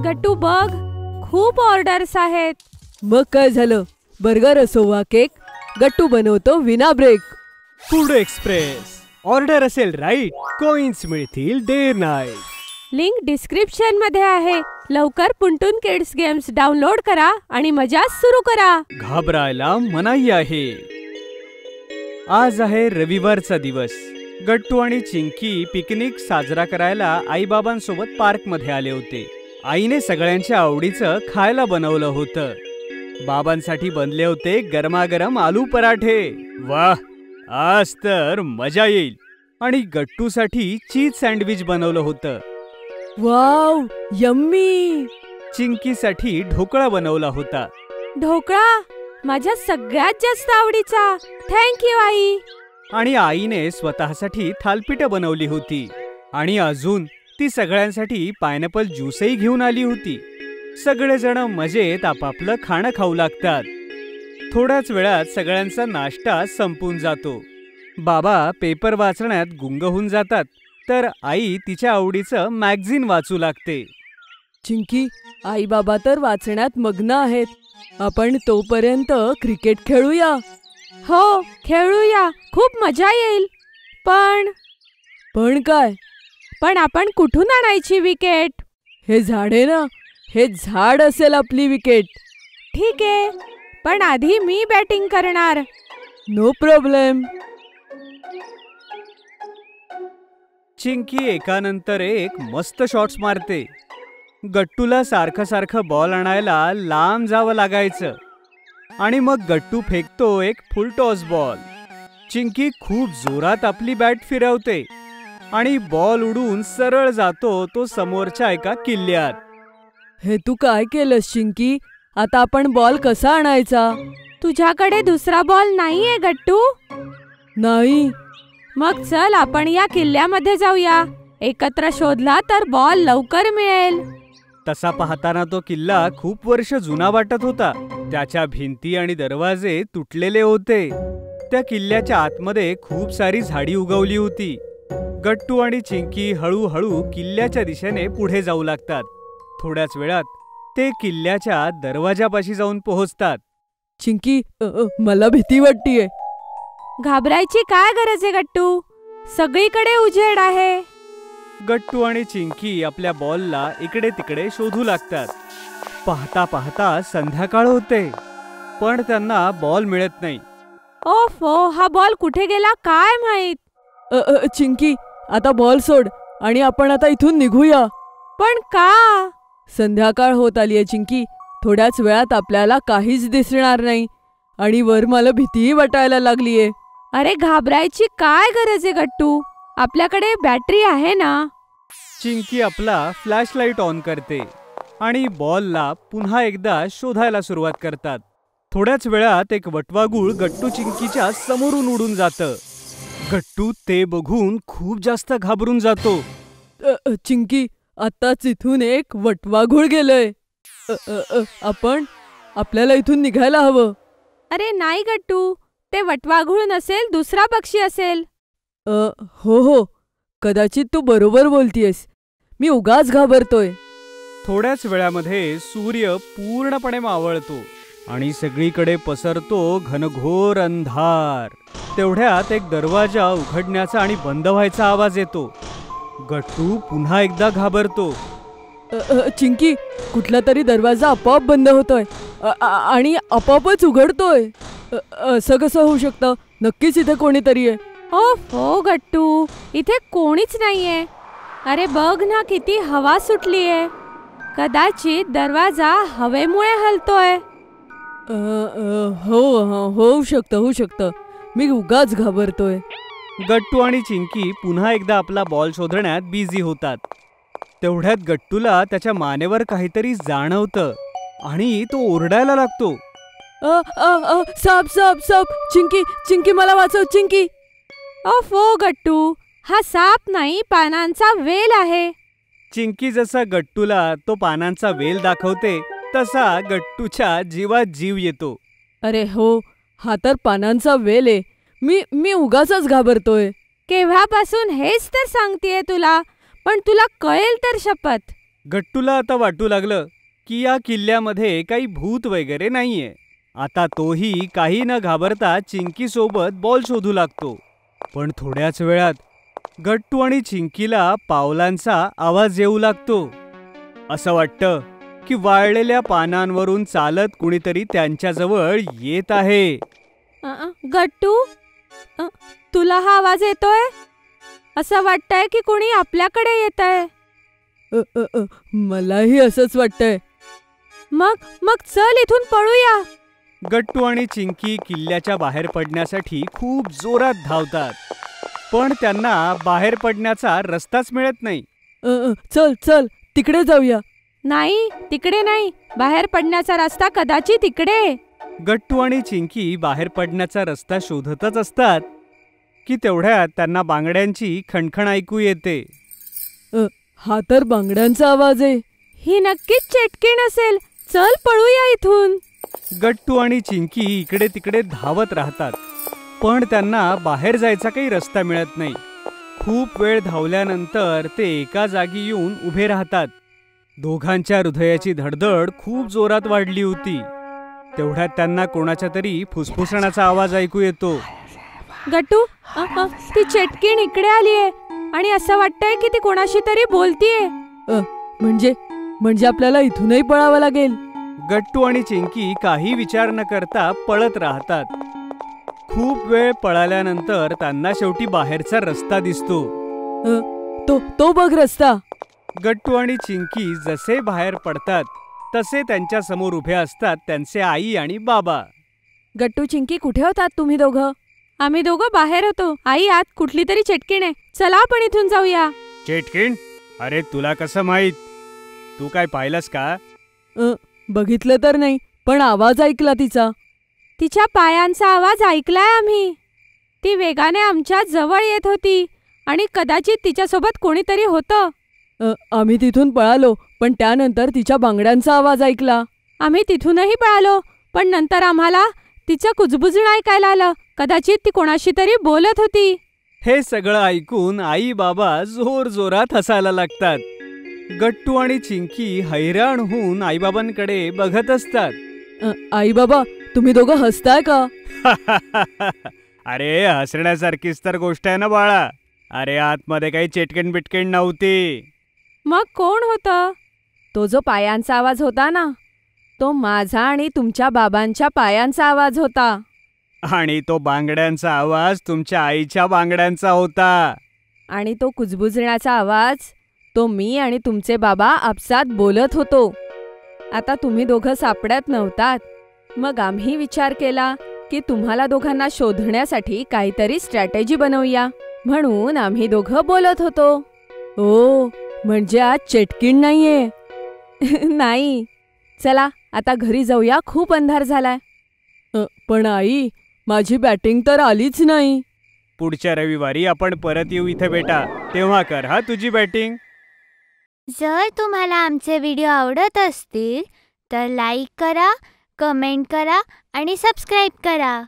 गट्टू बघ, खूप ऑर्डर्स आहेत. मग काय झालं, बर्गर असो वा केक, गट्टू बनवतो विना ब्रेक. Food express. ऑर्डर असेल राईट, कॉइन्स मिळतील डे नाईट. लिंक डिस्क्रिप्शन मध्ये आहे. लवकर पुंटून किड्स गेम्स डाउनलोड करा आणि मजा सुरू करा. घाबरायला मनाई आहे. आज आहे रविवारचा दिवस. गट्टू आणि चिंकी पिकनिक साजरा करायला आईबाबांसोबत पार्कमध्ये आले होते. आईने सगळ्यांच्या आवडीचं खायला बनवलं होतं. बाबांसाठी बनले होते गरमागरम आलू पराठे. वाह, आज तर मजा येईल. आणि गट्टूसाठी चीज सँडविच बनवलं होतं. Wow, yummy. चिंकीसाठी ढोकळा बनवला होता. ढोकळा माझ्या सगळ्यात जास्त आवडीचा. थँक्यू आई. आणि आईने स्वतःसाठी थालपीठं बनवली होती. आणि अजून ती सगळ्यांसाठी पायनॅपल ज्यूसही घेऊन आली होती. सगळेजण मजेत आपापलं खाणं खाऊ लागतात. थोड्याच वेळात सगळ्यांचा नाश्ता संपून जातो. बाबा पेपर वाचण्यात गुंग होऊन जातात, तर आई तिच्या आवडीचं मॅगझिन वाचू लागते. चिंकी, आई बाबा तर वाचण्यात मग्न आहेत. आपण तोपर्यंत क्रिकेट खेळूया. हो, खेळूया. खूप मजा येईल. पण काय? पण आपण कुठून आणायची विकेट? हे झाड आहे ना, हे झाड असेल आपली विकेट. ठीक आहे, पण आधी मी बॅटिंग करणार. No problem. चिंकी एकानंतर एक मस्त शॉट्स मारते. गट्टूला सारखं सारखं बॉल आणायला लांब जावं लागायचं. आणि मग गट्टू फेकतो एक फुल टॉस बॉल. चिंकी खूप जोरात आपली बॅट फिरवते आणि बॉल उडून सरळ जातो तो समोरच्या एका किल्ल्यात. हे तू काय केलंस चिंकी? आता आपण बॉल कसा आणायचा? तुझ्याकडे दुसरा बॉल नाहीये गट्टू? नाही. मग चल आपण या किल्ल्यामध्ये जाऊया. एकत्र शोधला तर बॉल लवकर मिळेल. तसा पाहताना तो किल्ला खूप वर्ष जुना वाटत होता. त्याच्या भिंती आणि दरवाजे तुटलेले होते. त्या किल्ल्याच्या आतमध्ये खूप सारी झाडी उगवली होती. गट्टू आणि चिंकी हळूहळू किल्ल्याच्या दिशेने पुढे जाऊ लागतात. थोड्याच वेळात ते किल्ल्याच्या दरवाजापाशी जाऊन पोहोचतात. चिंकी, मला भीती वाटतेय. घाबरायची काय गरज आहे गट्टू? सगळीकडे उजेड आहे. गट्टू आणि चिंकी आपल्या बॉलला इकडे तिकडे शोधू लागतात. पाहता पाहता संध्याकाळ होते, पण त्यांना बॉल मिळत नाही. ओफो, हा बॉल कुठे गेला काय माहित. चिंकी, आता बॉल सोड आणि आपण आता इथून निघूया. पण का? संध्याकाळ होत आलीये चिंकी. थोड्याच वेळात आपल्याला काहीच दिसणार नाही आणि वर मला भीतीही वाटायला लागलीये. अरे घाबरायची काय गरज आहे गट्टू? आपल्याकडे बॅटरी आहे ना. चिंकी आपला फ्लॅशलाईट ऑन करते आणि बॉलला पुन्हा एकदा शोधायला सुरुवात करतात. थोड्याच वेळात एक वटवाघूळ गट्टू चिंकीच्या समोरून उडून जातं. गट्टू ते बघून खूप जास्त घाबरून जातो. चिंकी, आताच इथून एक वटवाघूळ गेलंय. आपल्याला इथून निघायला हवं. अरे नाही गट्टू, ते वटवाघूळ नसेल, दुसरा पक्षी असेल. हो, कदाचित तू बरोबर बोलतीयस. मी उगाच घाबरतोय. थोड्याच वेळामध्ये सूर्य पूर्णपणे मावळतो आणि सगळीकडे पसरतो घनघोर अंधार. तेवढ्यात एक दरवाजा उघडण्याचा आणि बंद व्हायचा आवाज येतो. गट्टू पुन्हा एकदा घाबरतो. चिंकी, कुठला तरी दरवाजा आपोआप बंद होतोय आणि आपोआपच उघडतोय. असं कसं होऊ शकतं? नक्कीच इथे कोणीतरी आहे. हो गट्टू, इथे कोणीच नाहीये. अरे बघ ना, किती हवा सुटलीये. कदाचित दरवाजा हवेमुळे हलतोय. होऊ शकतं. मी उगाच घाबरतोय. गट्टू आणि चिंकी पुन्हा एकदा आपला बॉल शोधण्यात बिझी होतात. तेवढ्यात गट्टूला त्याच्या मानेवर काहीतरी जाणवतं आणि तो ओरडायला लागतो. साप. चिंकी, मला वाचव चिंकी. ओफो गट्टू, हा साप नाही, पानांचा वेल आहे. चिंकी जसा गट्टूला तो पानांचा वेल दाखवते, तसा गट्टूच्या जीवात जीव येतो. अरे हो, हा तर पानांचा वेल आहे. मी उगाचच घाबरतोय. केव्हापासून हेच तर सांगतेय तुला, पण तुला कळेल तर शपथ. गट्टूला आता वाटू लागलं की या किल्ल्यामध्ये काही भूत वगैरे नाहीये. आता तोही काही न घाबरता चिंकीसोबत बॉल शोधू लागतो. पण थोड्याच वेळात गट्टू आणि चिंकीला पावलांचा आवाज येऊ लागतो. असं वाटतं की वाळलेल्या पानांवरून चालत कुणीतरी त्यांच्याजवळ येत आहे. गट्टू, तुला हा आवाज येतोय? असं वाटतंय की कोणी आपल्याकडे येत आहे. मलाही असंच वाटतंय. मग चल इथून पळूया. गट्टू आणि चिंकी किल्ल्याच्या बाहेर पडण्यासाठी खूप जोरात धावतात. पण त्यांना बाहेर पडण्याचा रस्ताच मिळत नाही. चल चल तिकडे जाऊया. नाही, तिकडे नाही. बाहेर पडण्याचा रस्ता कदाचित तिकडे. गट्टू आणि चिंकी बाहेर पडण्याचा रस्ता शोधतच असतात की तेवढ्यात त्यांना बांगड्यांची खणखण ऐकू येते. हा तर बांगड्यांचा आवाज आहे. ही नक्कीच चेटकीण असेल. चल पळूया इथून. गट्टू आणि चिंकी इकडे तिकडे धावत राहतात. पण त्यांना बाहेर जायचा काही रस्ता मिळत नाही. खूप वेळ धावल्यानंतर ते एका जागी येऊन उभे राहतात. दोघांच्या हृदयाची धडधड खूप जोरात वाढली होती. तेवढ्यात त्यांना कोणाच्या तरी फुसफुसण्याचा आवाज ऐकू येतो. गट्टू, ती चेटकीण इकडे आलीये आणि असं वाटतंय की ती कोणाशी तरी बोलतीये. म्हणजे आपल्याला इथूनही पळावं लागेल. गट्टू आणि चिंकी काही विचार न करता पळत राहतात. खूप वेळ पळाल्यानंतर त्यांना शेवटी बाहेरचा रस्ता दिसतो. तो बघ रस्ता. गट्टू आणि चिंकी जसे बाहेर पडतात तसे त्यांच्या समोर उभे असतात त्यांचे आई आणि बाबा. गट्टू, चिंकी, कुठे होतात तुम्ही दोघं? आम्ही दोघं बाहेर होतो. आई आत कुठली तरी चेटकीण आहे. चला आपण इथून जाऊया. चेटकीण? अरे तुला कसं माहित? तू काय पाहिलंस का? बघितलं तर नाही, पण आवाज ऐकला तिचा. तिच्या पायांचा आवाज ऐकलाय आम्ही. ती वेगाने आमच्या जवळ येत होती आणि कदाचित तिच्यासोबत कोणीतरी होतं. आम्ही तिथून पळालो, पण त्यानंतर तिच्या बांगड्यांचा आवाज ऐकला. आम्ही तिथूनही पळालो, पण नंतर आम्हाला तिचं कुजबुजणं ऐकायला आलं. कदाचित ती कोणाशी तरी बोलत होती. हे सगळं ऐकून आई बाबा जोर जोरात हसायला लागतात. गट्टू आणि चिंकी हैराण होऊन आईबाबांकडे बघत असतात. आई बाबा, तुम्ही दोघं हसताय का? अरे हसण्यासारखीच तर गोष्ट आहे ना बाळा. अरे आतमध्ये काही चेटकीण बिटकीण नव्हती. मग कोण होतं? तो जो पायांचा आवाज होता ना, तो माझा आणि तुमच्या बाबांच्या पायांचा आवाज होता. आणि तो बांगड्यांचा आवाज तुमच्या आईच्या बांगड्यांचा होता. आणि तो कुजबुजण्याचा आवाज तो मी आणि तुमचे बाबा आपसात बोलत होतो. आता तुम्ही दोघं सापडत नव्हतात. मग आम्ही विचार केला की तुम्हाला दोघांना शोधण्यासाठी काहीतरी स्ट्रॅटेजी बनवूया, म्हणून आम्ही दोघं बोलत होतो. ओ, म्हणजे आज चेटकीण नाहीये? नाही. चला आता घरी जाऊया, खूप अंधार झालाय. पण आई, माझी बॅटिंग तर आलीच नाही. पुढच्या रविवारी आपण परत येऊ इथे बेटा, तेव्हा कर हा तुझी बॅटिंग. जर तुम्हाला आमचे व्हिडिओ आवडत असतील तर लाईक करा, कमेंट करा आणि सबस्क्राईब करा.